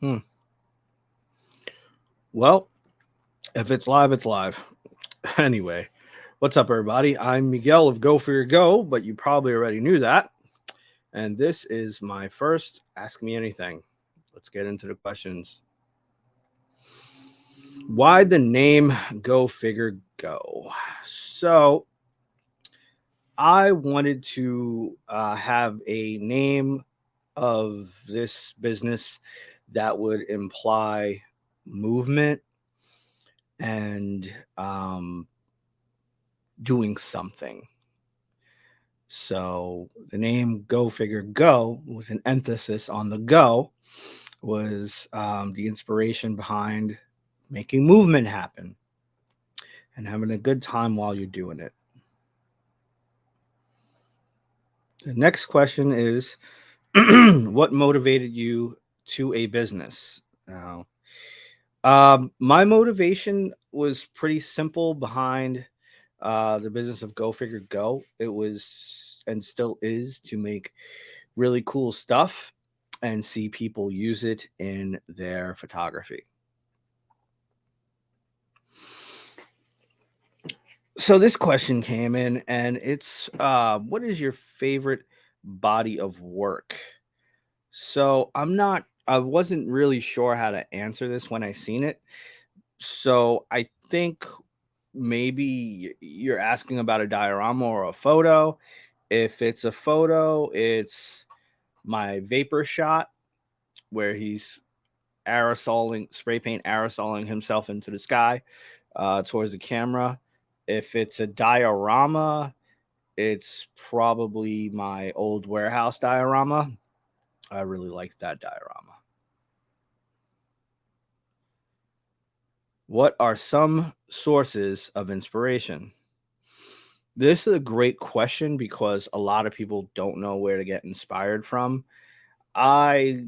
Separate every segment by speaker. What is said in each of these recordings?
Speaker 1: Hmm. Well, if it's live, it's live. Anyway, what's up, everybody? I'm Miguel of Go For Your Go, but you probably already knew that. And this is my first Ask Me Anything. Let's get into the questions. Why the name Go Figure Go? So, I wanted to have a name of this business that would imply movement and doing something. So the name Go Figure Go was an emphasis on the go, was the inspiration behind making movement happen and having a good time while you're doing it. The next question is what motivated you to a business? Now, my motivation was pretty simple behind the business of Go Figure Go. It was and still is to make really cool stuff and see people use it in their photography. So this question came in and it's what is your favorite body of work? So I wasn't really sure how to answer this when I seen it. So I think maybe you're asking about a diorama or a photo. If it's a photo, it's my vapor shot where he's spray paint aerosoling himself into the sky towards the camera. If it's a diorama, it's probably my old warehouse diorama. I really like that diorama. What are some sources of inspiration? This is a great question because a lot of people don't know where to get inspired from. I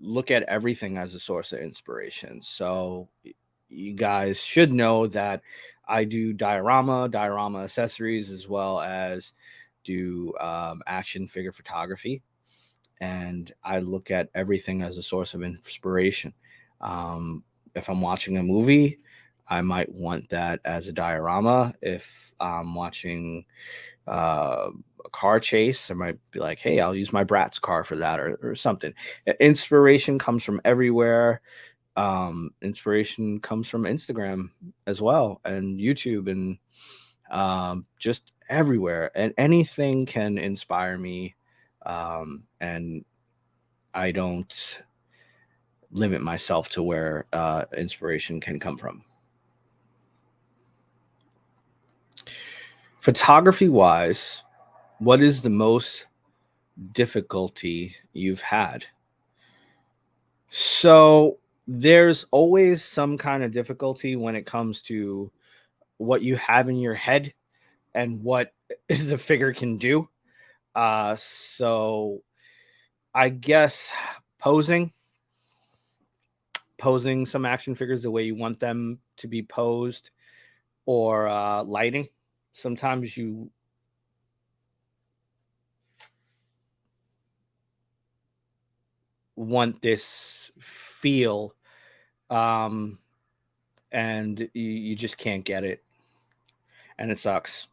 Speaker 1: look at everything as a source of inspiration. So you guys should know that I do diorama accessories, as well as do action figure photography. And I look at everything as a source of inspiration. Um, if I'm watching a movie, I might want that as a diorama. If I'm watching a car chase, I might be like, hey, I'll use my Bratz car for that, or something. Inspiration comes from everywhere. Inspiration comes from Instagram as well, and YouTube, and just everywhere. And anything can inspire me. And I don't limit myself to where inspiration can come from. Photography wise, what is the most difficulty you've had? So there's always some kind of difficulty when it comes to what you have in your head and what the figure can do. So I guess posing, posing some action figures the way you want them to be posed, or lighting. Sometimes you want this feel, um, and you just can't get it, and it sucks.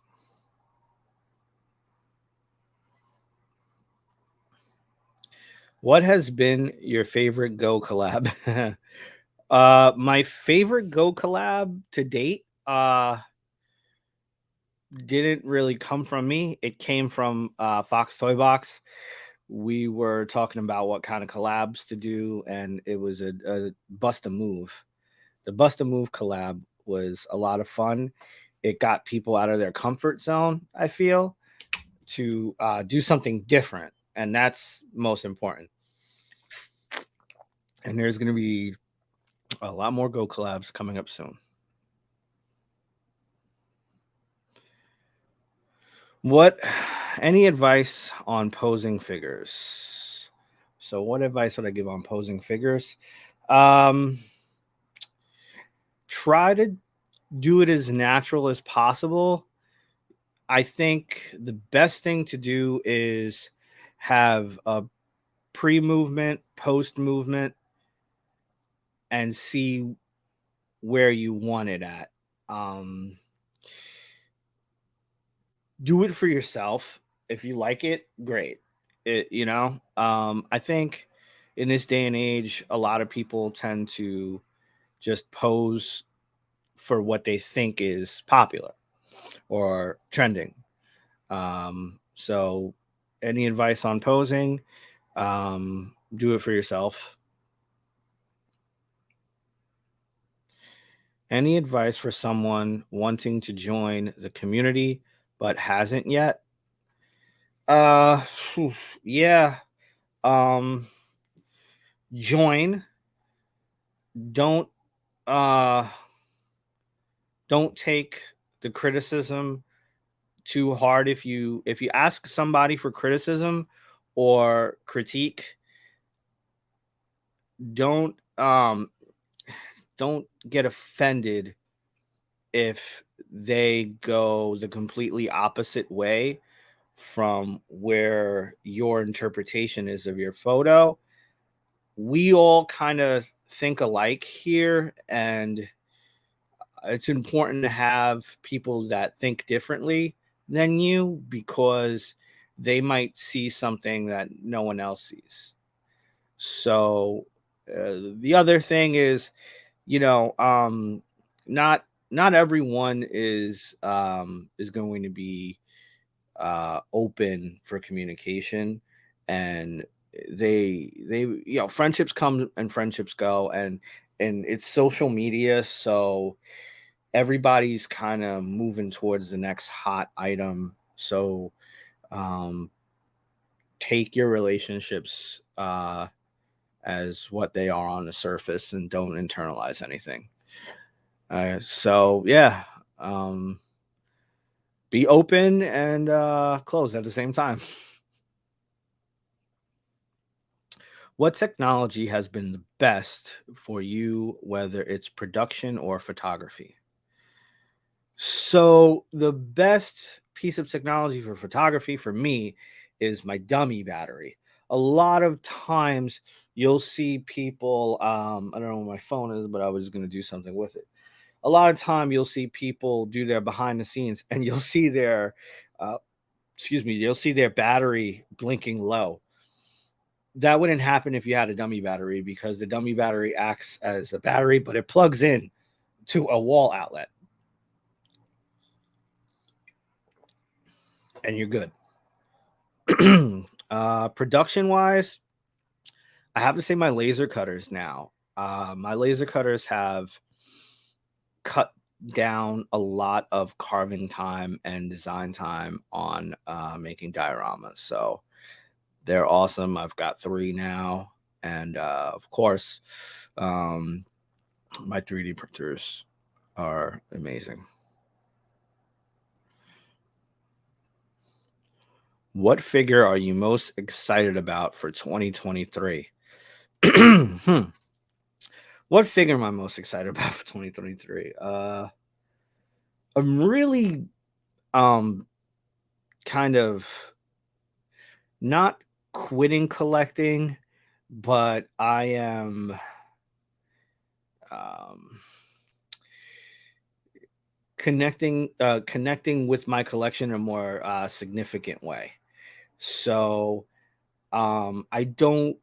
Speaker 1: What has been your favorite Go collab? My favorite Go collab to date didn't really come from me. It came from Fox Toy Box. We were talking about what kind of collabs to do, and it was a bust a move. The bust a move collab was a lot of fun. It got people out of their comfort zone, I feel, to do something different, and that's most important. And there's going to be a lot more Go collabs coming up soon. What any advice on posing figures? So what advice would I give on posing figures? Um Try to do it as natural as possible. I think the best thing to do is have a pre-movement, post-movement, and see where you want it at. Um, do it for yourself. If you like it, great. I think in this day and age, a lot of people tend to just pose for what they think is popular or trending. So, any advice on posing? Do it for yourself. Any advice for someone wanting to join the community but hasn't yet? Uh, phew, yeah. Um, Join. Don't uh don't take the criticism too hard. If you ask somebody for criticism or critique, don't don't get offended if they go the completely opposite way from where your interpretation is of your photo. We all kind of think alike here, and it's important to have people that think differently than you because they might see something that no one else sees. So the other thing is, you know, not everyone is going to be open for communication, and friendships come and friendships go, and it's social media, so everybody's kind of moving towards the next hot item. So um take your relationships as what they are on the surface and don't internalize anything. So yeah, um be open and close at the same time. What technology has been the best for you, whether it's production or photography? So, the best piece of technology for photography for me is my dummy battery. A lot of times you'll see people, I don't know where my phone is, but I was going to do something with it. A lot of time you'll see people do their behind the scenes and you'll see uh, you'll see their battery blinking low. That wouldn't happen if you had a dummy battery because the dummy battery acts as a battery, but it plugs in to a wall outlet and you're good. Production wise, I have to say my laser cutters now. My laser cutters have cut down a lot of carving time and design time on making dioramas. So they're awesome. I've got three now. And of course, um, my 3D printers are amazing. What figure are you most excited about for 2023? Hmm. What figure am I most excited about for 2023? I'm really um kind of not quitting collecting, but I am um connecting with my collection in a more significant way. So I don't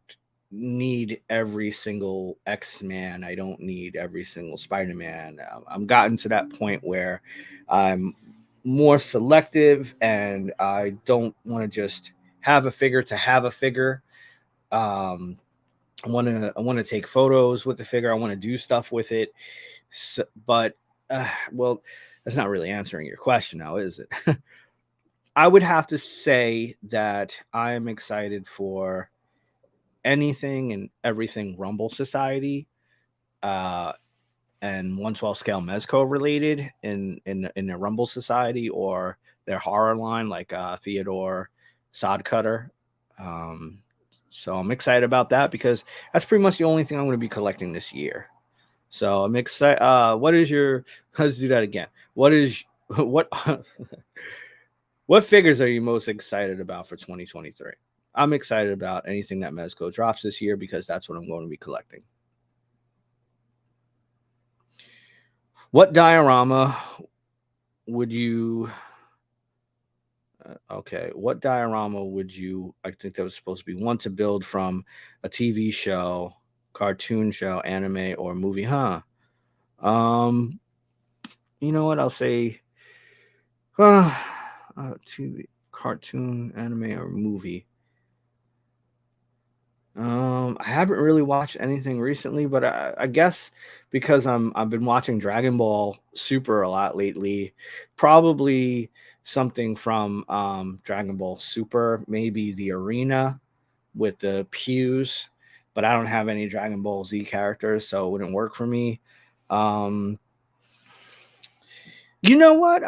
Speaker 1: need every single X-Man. I don't need every single Spider-Man. I'm gotten to that point where I'm more selective and I don't want to just have a figure to have a figure. Um, I want to take photos with the figure. I want to do stuff with it. So, but well, that's not really answering your question now, is it? I would have to say that I am excited for anything and everything Rumble Society, uh, and 112 Scale Mezco related in the Rumble Society or their horror line like Theodore Sodcutter. Um, so I'm excited about that because that's pretty much the only thing I'm going to be collecting this year. So I'm excited. What is your? Let's do that again. What is what? What figures are you most excited about for 2023? I'm excited about anything that Mezco drops this year because that's what I'm going to be collecting. What diorama would you okay, what diorama would you I think that was supposed to be want to build from a TV show, cartoon show, anime, or movie, huh? Um, you know what? I'll say uh, TV, cartoon, anime, or movie. I haven't really watched anything recently, but I guess because I've been watching Dragon Ball Super a lot lately, probably something from Dragon Ball Super, maybe the arena with the pews, but I don't have any Dragon Ball Z characters, so it wouldn't work for me. Um, you know what?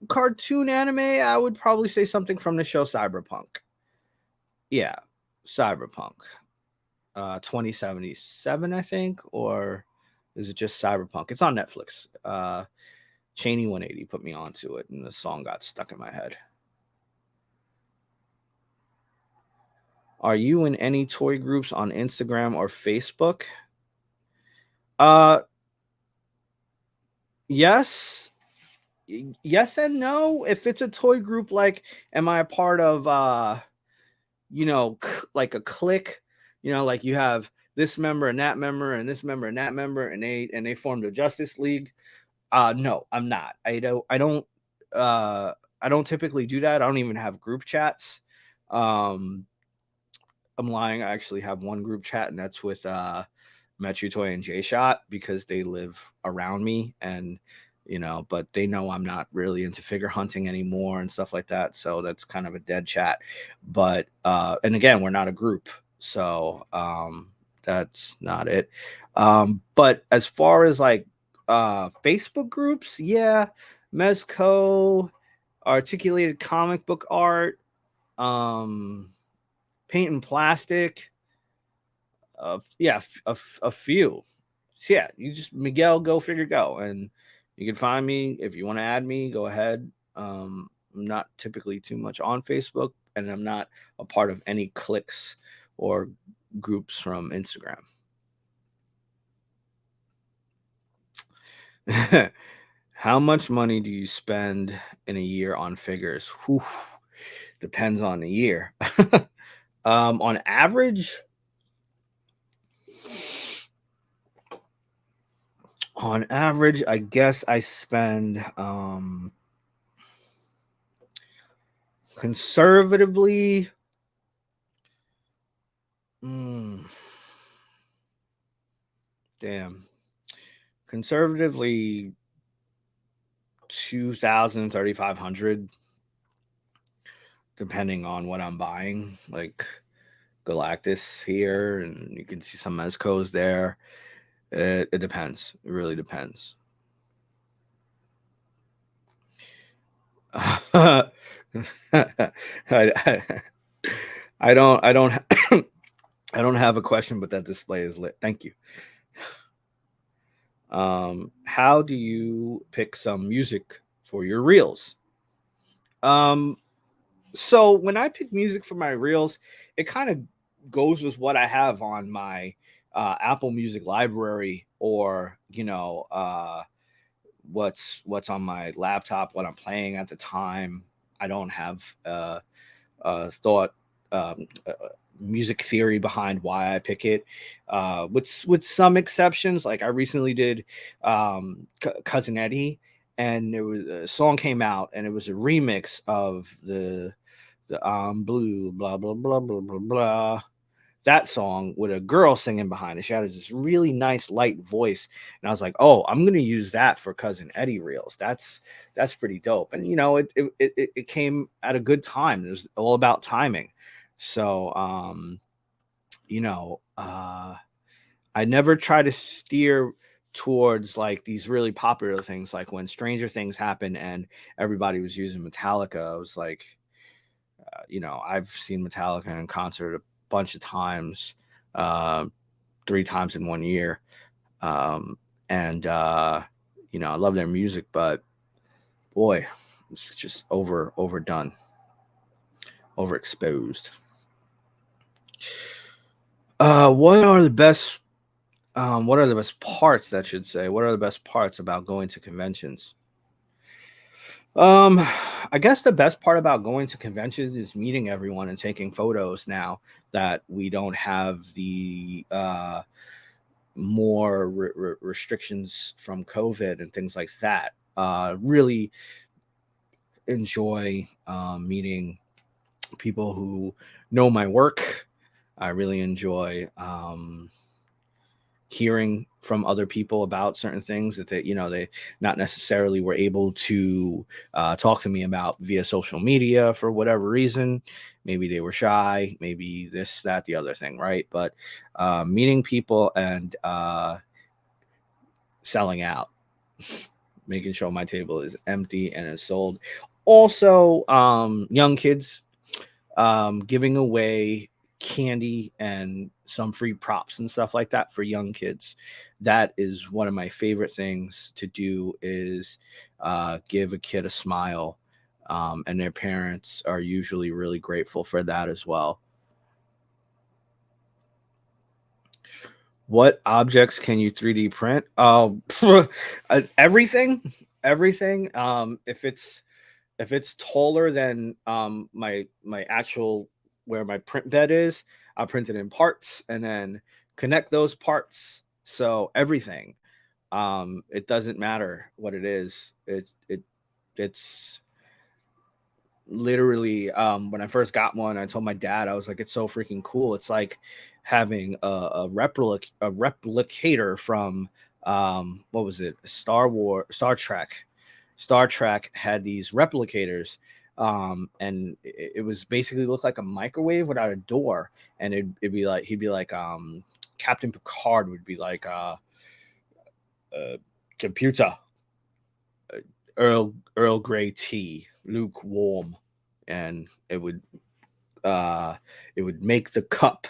Speaker 1: Cartoon anime, I would probably say something from the show Cyberpunk. Yeah, Cyberpunk. 2077, I think, or is it just Cyberpunk? It's on Netflix. Cheney 180 put me onto it, and the song got stuck in my head. Are you in any toy groups on Instagram or Facebook? Uh, yes, yes and no. If it's a toy group, like, am I a part of like a clique? Like you have this member and that member and this member and that member, and they formed a Justice League. No, I'm not. Uh I don't typically do that. I don't even have group chats. Um I'm lying. I actually have one group chat, and that's with Metro Toy and J Shot because they live around me, and but they know I'm not really into figure hunting anymore and stuff like that. So that's kind of a dead chat. But and again, we're not a group. So that's not it. But as far as like Facebook groups, yeah, Mezco, articulated comic book art, um, paint and plastic, yeah, a few. So yeah, you just Miguel, go figure, go, and you can find me if you want to add me. Go ahead. I'm not typically too much on Facebook, and I'm not a part of any cliques or groups from Instagram. How much money do you spend in a year on figures? Whew, depends on the year. On average, I guess I spend conservatively. mm, Damn, conservatively 2,000, 3,500, depending on what I'm buying. Like Galactus here, and you can see some Mezcos there. It depends. It really depends. I, I, I don't I don't I don't have a question, but that display is lit. Thank you. How do you pick some music for your reels? Um, so when I pick music for my reels, it kind of goes with what I have on my Apple Music library, or what's on my laptop, what I'm playing at the time. I don't have thought music theory behind why I pick it. With some exceptions, like I recently did Cousin Eddie, and there was a song came out, and it was a remix of the blue blah blah blah blah blah blah, that song with a girl singing behind it. She had this really nice light voice, and I was like, "Oh, I'm gonna use that for Cousin Eddie reels. That's pretty dope." And it came at a good time. It was all about timing. So you know, I never try to steer towards like these really popular things. Like when Stranger Things happened and everybody was using Metallica, I was like, I've seen Metallica in concert a bunch of times, uh, 3 times in one year. Um, and I love their music, but boy, it's just overdone, overexposed. What are the best What are the best parts, that should say? What are the best parts about going to conventions? Um, I guess the best part about going to conventions is meeting everyone and taking photos now that we don't have the more restrictions from COVID and things like that. Really enjoy meeting people who know my work. I really enjoy hearing from other people about certain things that they not necessarily were able to talk to me about via social media for whatever reason. Maybe they were shy, maybe this, that, the other thing, right? But meeting people and selling out, making sure my table is empty and is sold. Also, young kids, giving away candy and some free props and stuff like that for young kids. That is one of my favorite things to do, is give a kid a smile. And their parents are usually really grateful for that as well. What objects can you 3D print? Oh, everything, everything. If it's taller than my actual where my print bed is, I'll print it in parts and then connect those parts. So everything. It doesn't matter what it is. It's literally, when I first got one, I told my dad, I was like, it's so freaking cool. It's like having a replicator from what was it? Star Trek had these replicators, and it was basically looked like a microwave without a door, and it'd be like he'd be like Captain Picard would be like computer, Earl Grey tea, lukewarm, and it would make the cup,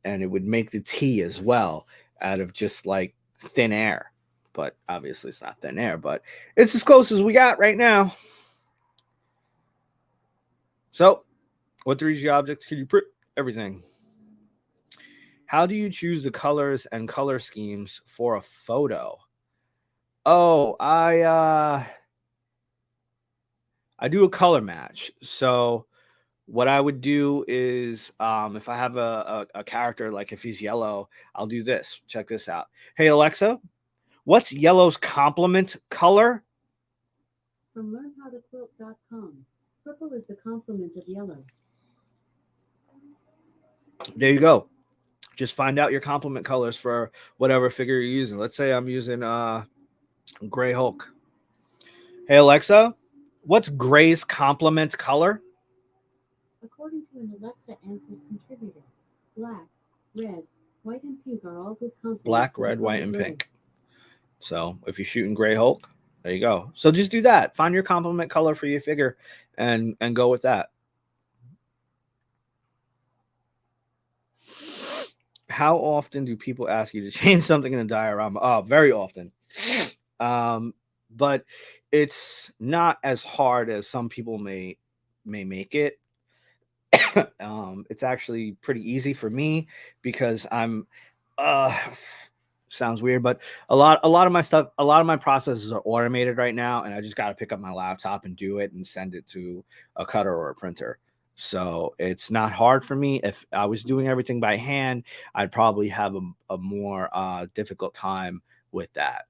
Speaker 1: and it would make the tea as well out of just like thin air. But obviously, it's not thin air, but it's as close as we got right now. So, what 3D objects can you print? Everything. How do you choose the colors and color schemes for a photo? Oh, I do a color match. So what I would do is, if I have a character, like if he's yellow, I'll do this. Check this out. Hey Alexa, what's yellow's complement color?
Speaker 2: From learnhowtoquilt.com, purple is the complement of yellow.
Speaker 1: There you go. Just find out your complement colors for whatever figure you're using. Let's say I'm using Gray Hulk. Hey Alexa, what's Gray's complement color?
Speaker 2: According to an Alexa Answers contributor, black, red, white, and pink are all good complements
Speaker 1: Black,
Speaker 2: to the
Speaker 1: red,
Speaker 2: color
Speaker 1: white, and
Speaker 2: gray.
Speaker 1: pink. So if you're shooting Gray Hulk, there you go. So just do that. Find your complement color for your figure, and go with that. How often do people ask you to change something in a diorama? Oh, very often. Um, but it's not as hard as some people may make it. It's actually pretty easy for me because I'm uh sounds weird, but a lot of my stuff, a lot of my processes are automated right now, and I just got to pick up my laptop and do it and send it to a cutter or a printer. So it's not hard for me. If I was doing everything by hand, I'd probably have a more difficult time with that.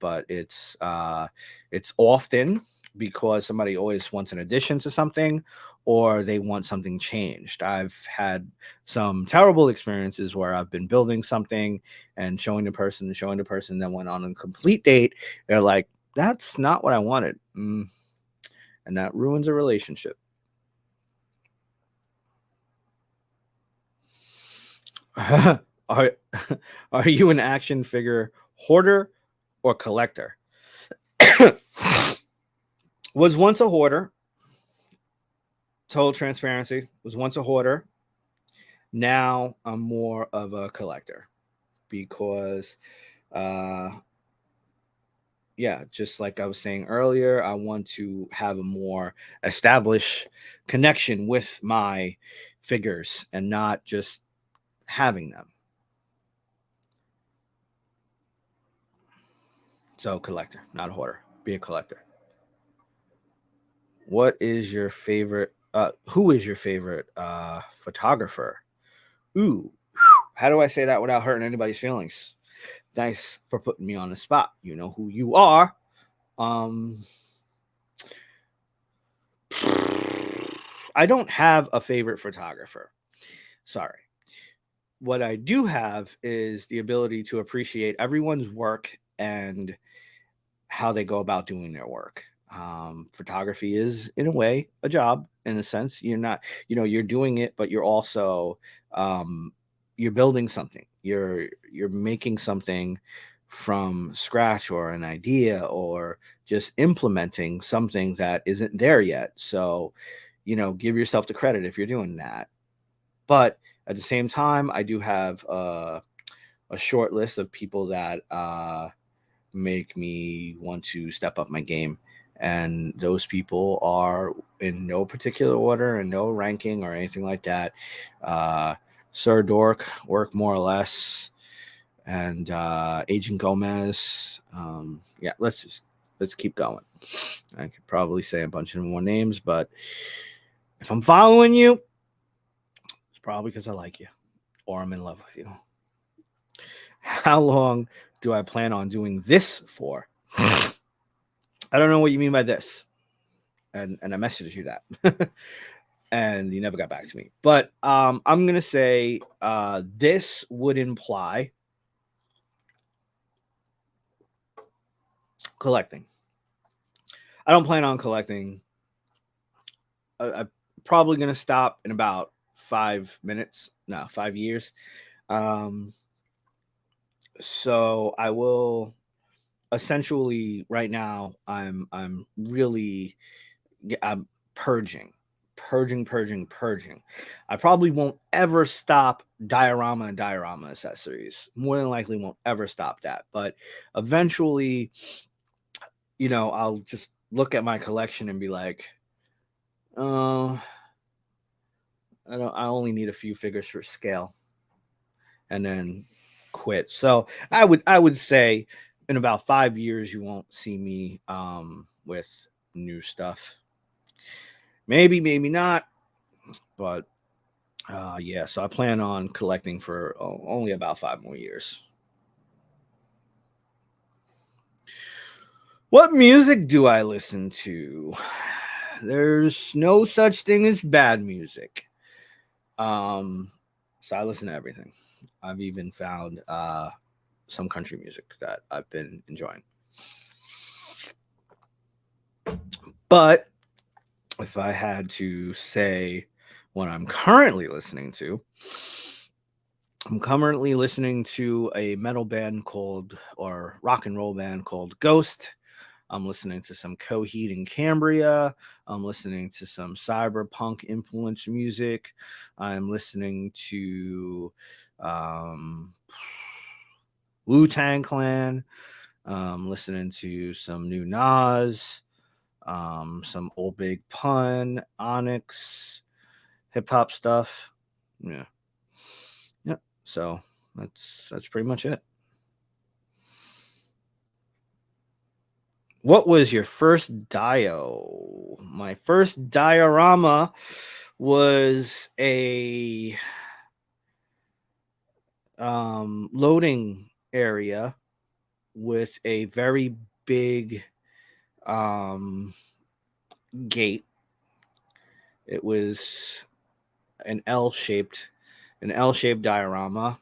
Speaker 1: But it's often because somebody always wants an addition to something, or they want something changed. I've had some terrible experiences where I've been building something and showing the person, then went on a complete date. They're like, that's not what I wanted. And that ruins a relationship. are are you an action figure hoarder or collector? Was once a hoarder. Total transparency. Was once a hoarder. Now I'm more of a collector because, uh, yeah, just like I was saying earlier, I want to have a more established connection with my figures and not just having them. So collector, not a hoarder. Be a collector. What is your favorite? Who is your favorite photographer? Ooh, how do I say that without hurting anybody's feelings? Thanks for putting me on the spot. You know who you are. I don't have a favorite photographer. Sorry. What I do have is the ability to appreciate everyone's work and how they go about doing their work. Photography is, in a way, a job. In a sense, you're not, you're doing it, but you're also you're building something. You're making something from scratch, or an idea, or just implementing something that isn't there yet. So, give yourself the credit if you're doing that. But at the same time, I do have a short list of people that make me want to step up my game. And those people are in no particular order and no ranking or anything like that. Sir Dork, Work More or Less, and Agent Gomez. Yeah, let's keep going. I could probably say a bunch of more names, but if I'm following you, it's probably because I like you or I'm in love with you. How long do I plan on doing this for? I don't know what you mean by this. And I messaged you that. And you never got back to me. But I'm gonna say this would imply collecting. I don't plan on collecting. I'm probably gonna stop in about 5 minutes. No, 5 years. Um, so I will essentially right now. I'm really I'm purging. I probably won't ever stop diorama and diorama accessories. More than likely won't ever stop that. But eventually, I'll just look at my collection and be like, oh, I only need a few figures for scale, and then quit. So I would say in about 5 years you won't see me with new stuff. Maybe not, but yeah. So I plan on collecting for only about 5 more years. What music do I listen to? There's no such thing as bad music. So I listen to everything. I've even found some country music that I've been enjoying. But if I had to say what I'm currently listening to, I'm currently listening to a metal band or rock and roll band called Ghost. I'm listening to some Coheed and Cambria. I'm listening to some cyberpunk influence music. I'm listening to Wu-Tang Clan. Listening to some new Nas, some Old Big Pun, Onyx, hip hop stuff. Yeah. Yep. So that's pretty much it. What was your first dio? My first diorama was a loading area with a very big gate. It was an L-shaped diorama,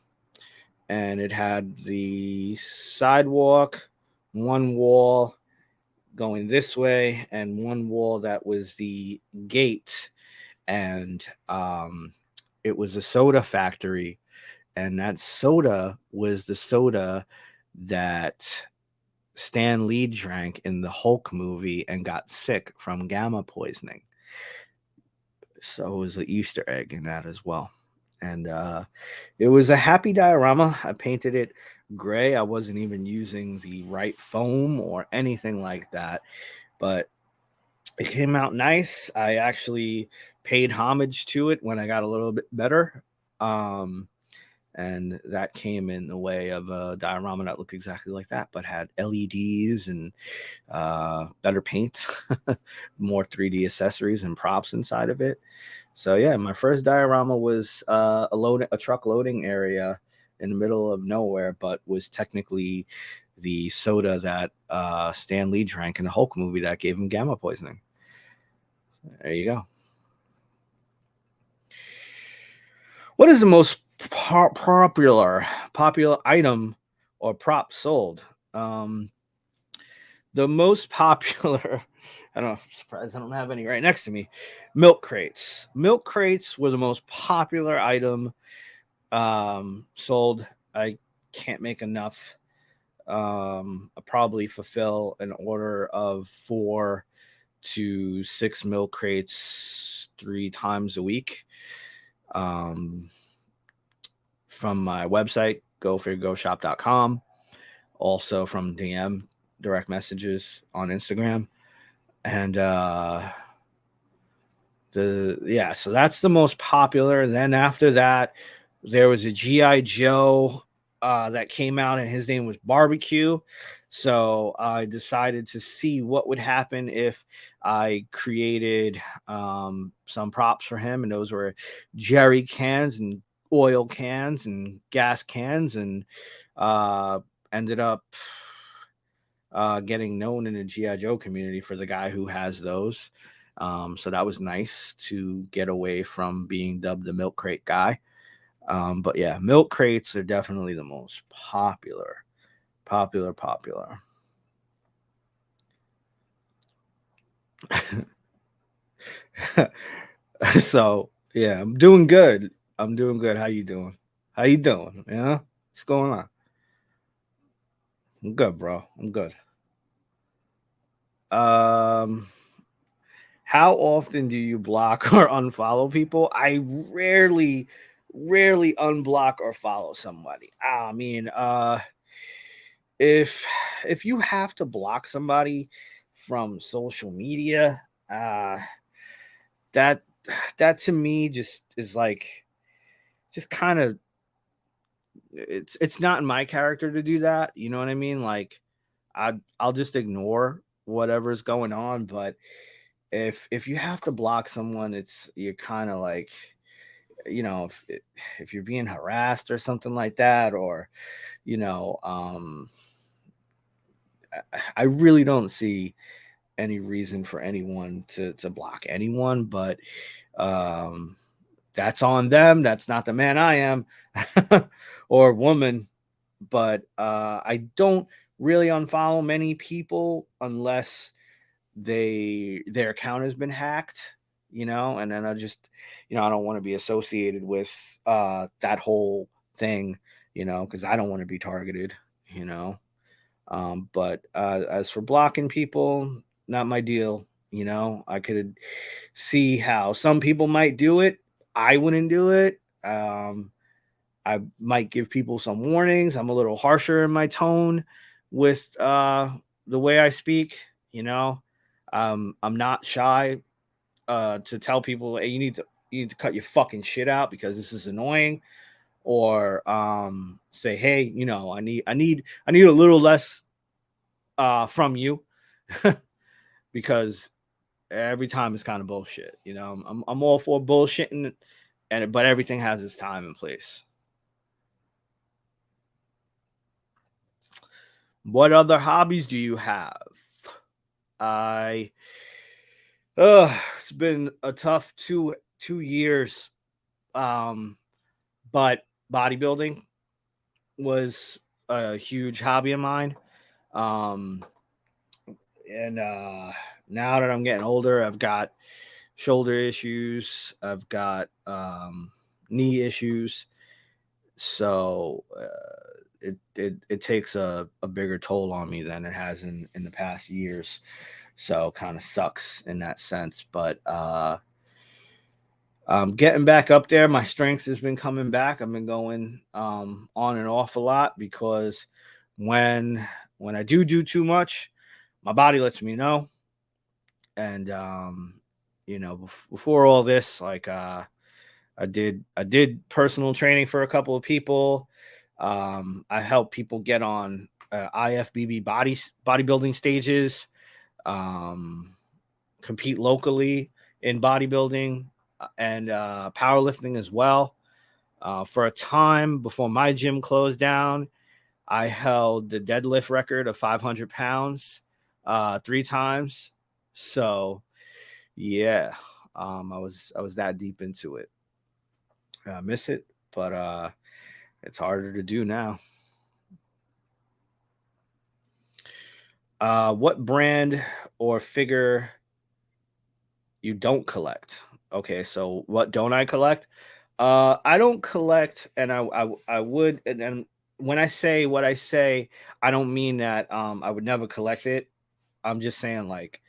Speaker 1: and it had the sidewalk, one wall going this way, and one wall that was the gate. And it was a soda factory, and that soda was the soda that Stan Lee drank in the Hulk movie and got sick from gamma poisoning. So it was an Easter egg in that as well. And it was a happy diorama. I painted it gray. I wasn't even using the right foam or anything like that, but it came out nice. I actually paid homage to it when I got a little bit better. and that came in the way of a diorama that looked exactly like that, but had LEDs and better paint, more 3D accessories and props inside of it. So yeah, my first diorama was a truck loading area in the middle of nowhere, but was technically the soda that Stan Lee drank in the Hulk movie that gave him gamma poisoning. There you go. What is the most popular item or prop sold? The most popular, I don't know, I'm surprised I don't have any right next to me. Milk crates. Milk crates were the most popular item sold. I can't make enough. I probably fulfill an order of 4 to 6 milk crates 3 times a week. From my website, gofigureshop.com, also from DM direct messages on Instagram. And so that's the most popular. Then after that, there was a GI Joe that came out, and his name was Barbecue. So I decided to see what would happen if I created some props for him, and those were jerry cans and oil cans and gas cans, and ended up getting known in the GI Joe community for the guy who has those. So that was nice to get away from being dubbed the milk crate guy. But yeah, milk crates are definitely the most popular. So yeah, I'm doing good. How you doing? Yeah, what's going on? I'm good, bro. I'm good. How often do you block or unfollow people? I rarely unblock or follow somebody. I mean, if you have to block somebody from social media, that to me just is like, just kind of, it's not in my character to do that. You know what I mean? Like, I'll just ignore whatever's going on. But if you have to block someone, it's, you're kind of like, if you're being harassed or something like that, or you know, I really don't see any reason for anyone to block anyone. But um, that's on them. That's not the man I am, or woman. But I don't really unfollow many people unless their account has been hacked, and then I just, I don't want to be associated with that whole thing, because I don't want to be targeted, you know. But as for blocking people, not my deal. I could see how some people might do it. I wouldn't do it. I might give people some warnings. I'm a little harsher in my tone with the way I speak. I'm not shy to tell people, hey, you need to cut your fucking shit out because this is annoying, or say, hey, I need a little less from you because every time it's kind of bullshit. I'm all for bullshitting, but everything has its time and place. What other hobbies do you have? I it's been a tough two years. But bodybuilding was a huge hobby of mine. Um and now that I'm getting older, I've got shoulder issues, I've got knee issues. So it takes a bigger toll on me than it has in the past years. So kind of sucks in that sense. But getting back up there, my strength has been coming back. I've been going on and off a lot because when I do too much, my body lets me know. And before all this, like I did personal training for a couple of people. I helped people get on IFBB bodybuilding stages, um, compete locally in bodybuilding and powerlifting as well. For a time before my gym closed down, I held the deadlift record of 500 pounds 3 times. So yeah, I was that deep into it. I miss it, but it's harder to do now. What brand or figure you don't collect? Okay, so what don't I collect? I don't collect, and I would, and when I say what I say, I don't mean that I would never collect it. I'm just saying like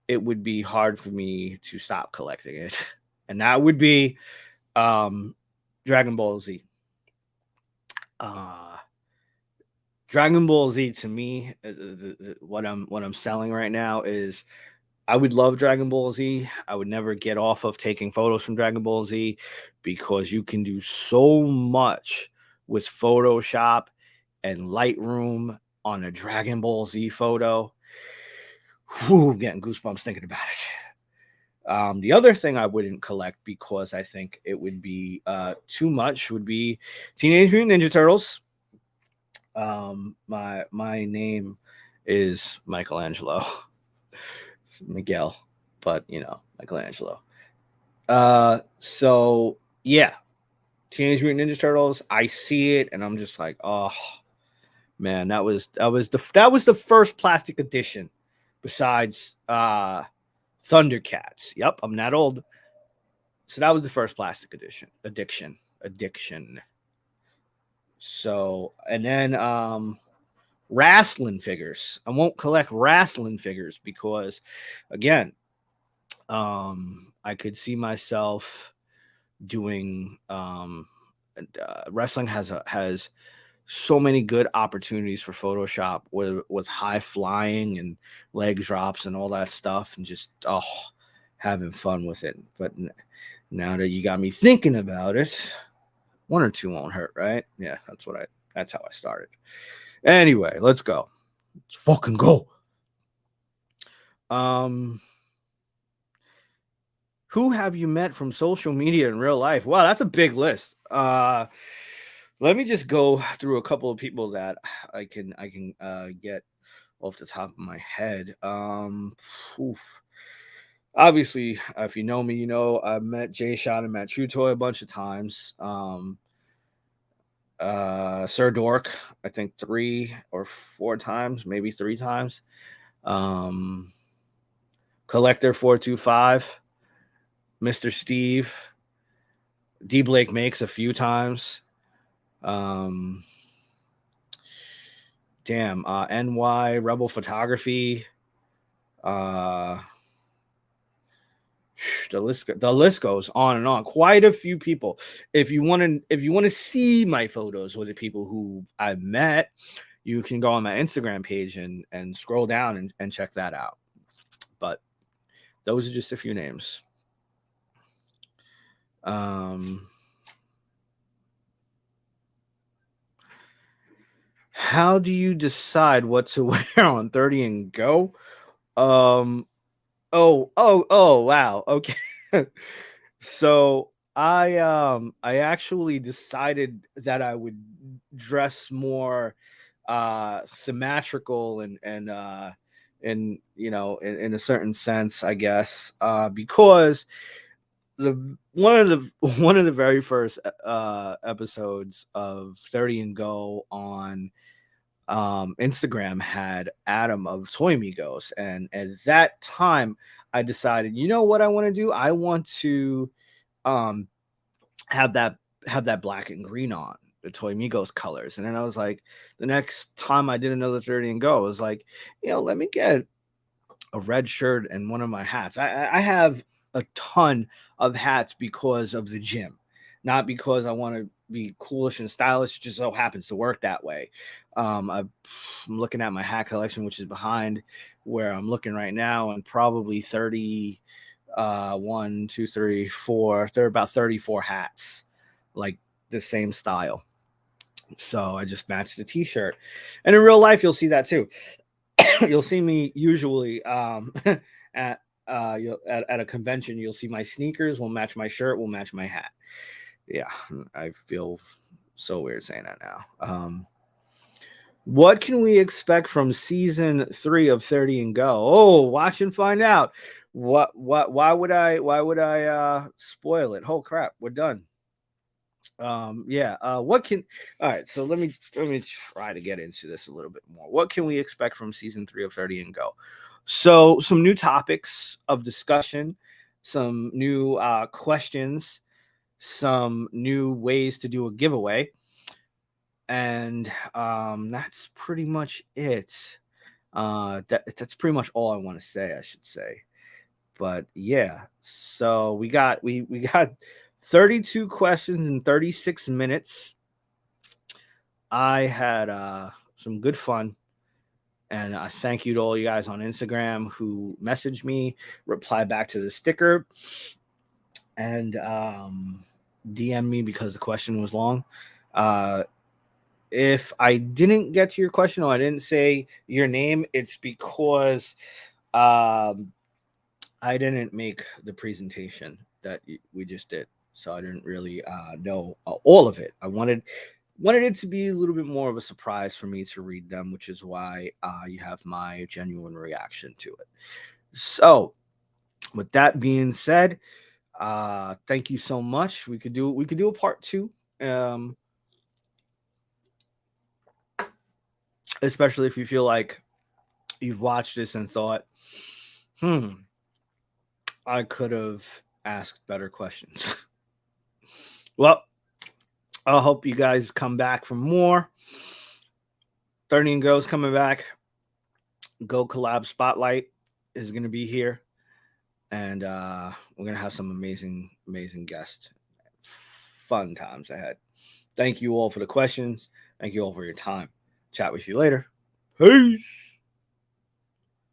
Speaker 1: it would be hard for me to stop collecting it, and that would be Dragon Ball Z. Uh, Dragon Ball Z to me, what I'm selling right now is I would love Dragon Ball Z. I would never get off of taking photos from Dragon Ball Z because you can do so much with Photoshop and Lightroom on a Dragon Ball Z photo. Whew, I'm getting goosebumps thinking about it. The other thing I wouldn't collect because I think it would be too much would be Teenage Mutant Ninja Turtles. My name is Michelangelo. Miguel, but Michelangelo. So yeah, Teenage Mutant Ninja Turtles. I see it, and I'm just like, oh man, that was the first plastic edition, besides Thundercats. Yep, I'm that old. So that was the first plastic edition. Addiction. So and then wrestling figures. I won't collect wrestling figures because, again, I could see myself doing wrestling has so many good opportunities for Photoshop with high flying and leg drops and all that stuff, and just having fun with it. But now that you got me thinking about it, one or two won't hurt, right? Yeah, that's how I started. Anyway, let's go. Let's fucking go. Um, who have you met from social media in real life? Wow, that's a big list. Let me just go through a couple of people that I can get off the top of my head. Oof. Obviously, if you know me, you know I've met Jay Shot and Matt Trutoy a bunch of times. Sir Dork, I think 3 or 4 times, maybe 3 times. Um, Collector 425, Mr. Steve, D Blake makes a few times. Um, NY Rebel Photography. Uh, the list goes on and on. Quite a few people. If you want to see my photos with the people who I've met, you can go on my Instagram page and scroll down and check that out. But those are just a few names. How do you decide what to wear on 30 and go? Um, oh, wow. Okay. So I actually decided that I would dress more symmetrical and in a certain sense, I guess, because the one of the very first episodes of 30 and Go on Instagram had Adam of Toy Migos, and at that time I decided, you know what I want to do? I want to um have that black and green on, the Toy Migos colors. And then I was like, the next time I did another 30 and Go, I was like, let me get a red shirt and one of my hats. I have a ton of hats because of the gym, not because I want to be coolish and stylish. It just so happens to work that way. I'm looking at my hat collection, which is behind where I'm looking right now, and probably 30 1, 2, 3, 4. There are about 34 hats, like the same style. So I just matched the t-shirt. And in real life, you'll see that too. You'll see me usually at at a convention. You'll see my sneakers will match my shirt, will match my hat. Yeah, I feel so weird saying that now. What can we expect from season 3 of 30 and Go? Oh, watch and find out. Why would I spoil it? Oh crap, we're done. Yeah, what can all right, so let me try to get into this a little bit more. What can we expect from season 3 of 30 and Go? So some new topics of discussion, some new questions, some new ways to do a giveaway, and that's pretty much it. That's pretty much all I want to say, I should say. But yeah, so we got 32 questions in 36 minutes. I had some good fun, and I thank you to all you guys on Instagram who messaged me, reply back to the sticker, and DM me because the question was long. If I didn't get to your question or I didn't say your name, it's because I didn't make the presentation that we just did, so I didn't really know all of it. I wanted it to be a little bit more of a surprise for me to read them, which is why you have my genuine reaction to it. So, with that being said, thank you so much. We could do a part 2, especially if you feel like you've watched this and thought, I could have asked better questions. Well, I hope you guys come back for more. 30 and Go's coming back. Go Collab Spotlight is going to be here. And we're going to have some amazing guests. Fun times ahead. Thank you all for the questions. Thank you all for your time. Chat with you later. Peace.